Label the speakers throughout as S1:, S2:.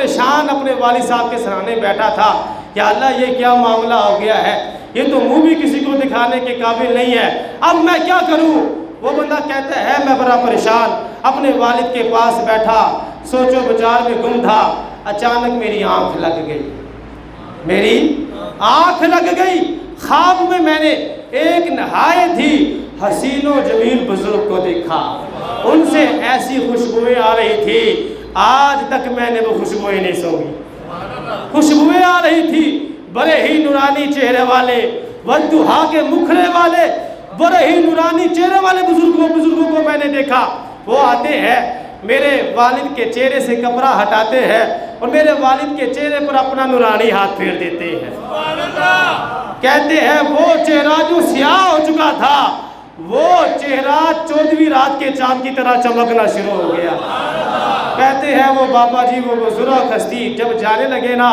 S1: پریشان اپنے والد صاحب کے سرانے بیٹھا تھا، یا اللہ یہ کیا معاملہ ہو گیا ہے، یہ تو منہ بھی کسی کو دکھانے کے قابل نہیں ہے، اب میں کیا کروں؟ وہ بندہ کہتا ہے میں بڑا پریشان اپنے والد کے پاس بیٹھا، سوچو بچار میں گم تھا، اچانک میری آنکھ لگ گئی، میری آنکھ لگ گئی، خواب میں نے ایک نہایت ہی حسین و جمیل بزرگ کو دیکھا، ان سے ایسی خوشبوئیں آ رہی تھی، آج تک میں نے وہ خوشبوئیں نہیں سونگی، خوشبوئیں آ رہی تھی، بڑے ہی نورانی چہرے والے، والدہا کے مکھڑے والے، بڑے ہی نورانی چہرے والے بزرگوں کو میں نے دیکھا، وہ آتے ہیں میرے والد کے چہرے سے کپڑا ہٹاتے ہیں اور میرے والد کے چہرے پر اپنا نورانی ہاتھ پھیر دیتے ہیں، کہتے ہیں وہ چہرہ جو سیاہ ہو چکا تھا، وہ چہرہ 14ویں رات کے چاند کی طرح چمکنا شروع ہو گیا، کہتے ہیں وہ بابا جی وہ بزرگ ہستی جب جانے لگے نا،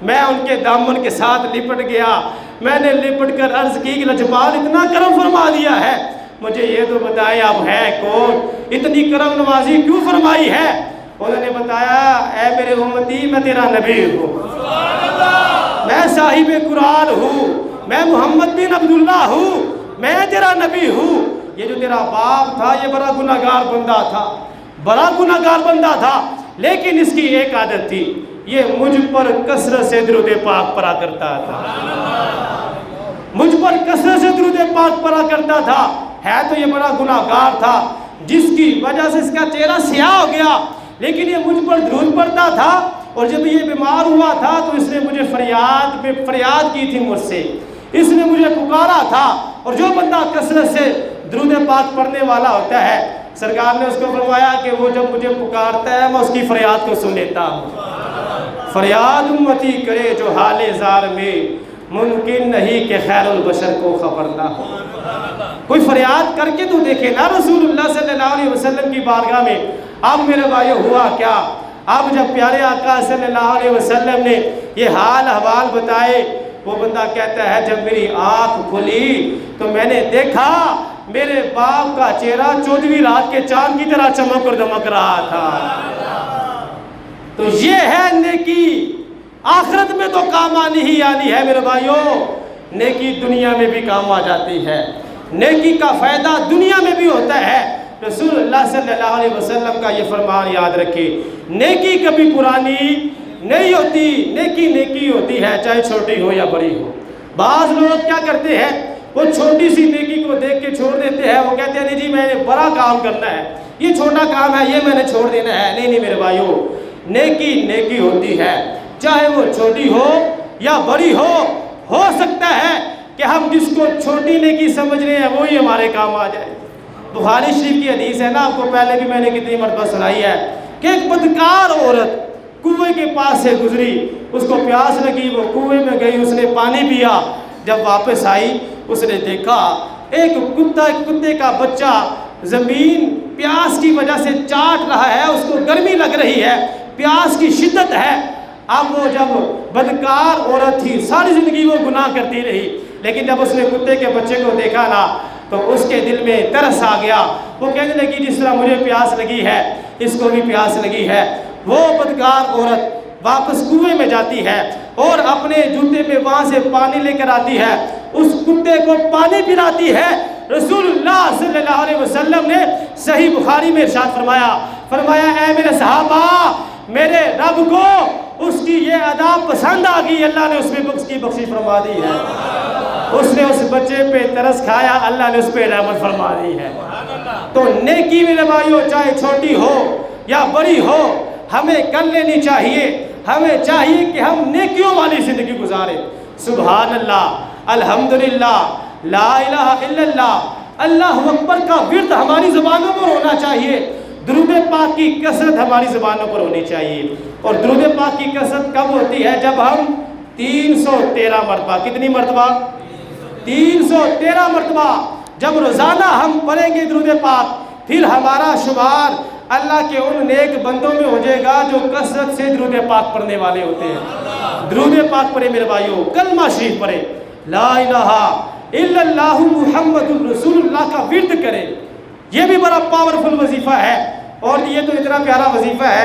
S1: میں ان کے دامن کے ساتھ لپٹ گیا، میں نے لپٹ کر عرض کی کہ لجپال اتنا کرم فرما دیا ہے، مجھے یہ تو بتائیں آپ ہیں کون، اتنی کرم نوازی کیوں فرمائی ہے؟ انہوں نے بتایا اے میرے امتی میں تیرا نبی ہوں، میں صاحب قرآن ہوں، میں محمد بن عبداللہ ہوں، میں تیرا نبی ہوں، یہ جو تیرا باپ تھا یہ بڑا گناہگار بندہ تھا، بڑا گناہگار بندہ تھا، لیکن اس کی ایک عادت تھی، یہ مجھ پر کثرت سے درود پاک پڑھا کرتا تھا، مجھ پر کثرت سے درود پاک پڑھا کرتا تھا، ہے تو یہ بڑا گناہگار تھا جس کی وجہ سے اس کا چہرہ سیاہ ہو گیا، لیکن یہ مجھ پر درود پڑھتا تھا، اور جب یہ بیمار ہوا تھا تو اس نے مجھے فریاد کی تھی مجھ سے، اس نے مجھے پکارا تھا، اور جو بندہ کثرت سے درود پاک پڑھنے والا ہوتا ہے، سرکار نے اس کو فرمایا کہ وہ جب مجھے پکارتا ہے میں اس کی فریاد کو سن لیتا ہوں، فریاد امتی کرے جو حال زار میں، ممکن نہیں کہ خیر البشر کو خبر نہ ہو، کوئی فریاد کر کے تو دیکھے نا رسول اللہ صلی اللہ علیہ وسلم کی بارگاہ میں، اب میرے بھائیو ہوا کیا؟ اب جب پیارے آقا صلی اللہ علیہ وسلم نے یہ حال احوال بتائے، وہ بندہ کہتا ہے جب میری آنکھ کھلی تو میں نے دیکھا میرے باپ کا چہرہ 14ویں رات کے چاند کی طرح چمک اور دمک رہا تھا، تو یہ ہے نیکی، آخرت میں تو کام آنی ہی آنی ہے میرے بھائیو، نیکی دنیا میں بھی کام آ جاتی ہے، نیکی کا فائدہ دنیا میں بھی ہوتا ہے، رسول اللہ صلی اللہ علیہ وسلم کا یہ فرمان یاد رکھے، نیکی کبھی پرانی نہیں ہوتی، نیکی نیکی ہوتی ہے چاہے چھوٹی ہو یا بڑی ہو، بعض لوگ کیا کرتے ہیں وہ چھوٹی سی نیکی کو دیکھ کے چھوڑ دیتے ہیں، وہ کہتے ہیں نہیں جی میں نے بڑا کام کرنا ہے، یہ چھوٹا کام ہے یہ میں نے چھوڑ دینا ہے، نہیں میرے بھائیو، نیکی نیکی ہوتی ہے چاہے وہ چھوٹی ہو یا بڑی ہو سکتا ہے کہ ہم جس کو چھوٹی نیکی سمجھ رہے ہیں وہی ہمارے کام آ جائے، بخاری شریف کی حدیث ہے نا، آپ کو پہلے بھی میں نے کتنی مرتبہ سنائی ہے کہ ایک بدکار عورت کنویں کے پاس سے گزری، اس کو پیاس لگی، وہ کنویں میں گئی، اس نے پانی پیا، جب واپس آئی اس نے دیکھا ایک کتے کا بچہ زمین پیاس کی وجہ سے چاٹ رہا ہے، اس کو گرمی لگ رہی ہے، پیاس کی شدت ہے، اب وہ جب بدکار عورت تھی ساری زندگی وہ گناہ کرتی رہی، لیکن جب اس نے کتے کے بچے کو دیکھا نا تو اس کے دل میں ترس آ گیا، وہ کہنے لگی جس طرح مجھے پیاس لگی ہے اس کو بھی پیاس لگی ہے، وہ بدکار عورت واپس کنویں میں جاتی ہے اور اپنے جوتے میں وہاں سے پانی لے کر آتی ہے، اس کتے کو پانی پلاتی ہے، رسول اللہ صلی اللہ علیہ وسلم نے صحیح بخاری میں ارشاد فرمایا اے میرے صحابہ، میرے رب کو اس کی یہ ادا پسند آ گئی، اللہ نے اس میں اس کی بخشش فرما دی ہے، اس نے اس بچے پہ ترس کھایا، اللہ نے اس پہ رحمت فرما دی ہے، تو نیکی میرے بھائیو چاہے چھوٹی ہو یا بڑی ہو ہمیں کر لینی چاہیے، ہمیں چاہیے کہ ہم نیکیوں والی زندگی گزاریں، سبحان اللہ، الحمدللہ، لا الہ الا اللہ، اللہ اکبر کا ورد ہماری زبانوں پر ہونا چاہیے، درود پاک کی کثرت ہماری زبانوں پر ہونی چاہیے، اور درود پاک کی کثرت کب ہوتی ہے؟ جب ہم 313 مرتبہ، کتنی مرتبہ؟ 313 مرتبہ جب روزانہ ہم پڑھیں گے درود پاک، پھر ہمارا شمار اللہ کے ان نیک بندوں میں ہو جائے گا جو کثرت سے درود پاک پڑھنے والے ہوتے ہیں، درود پاک پڑھے میرے بھائیوں، کلمہ شریف پڑھے، لا الہ الا اللہ محمد رسول اللہ کا ورد کرے، یہ بھی بڑا پاورفل وظیفہ ہے، اور یہ تو اتنا پیارا وظیفہ ہے،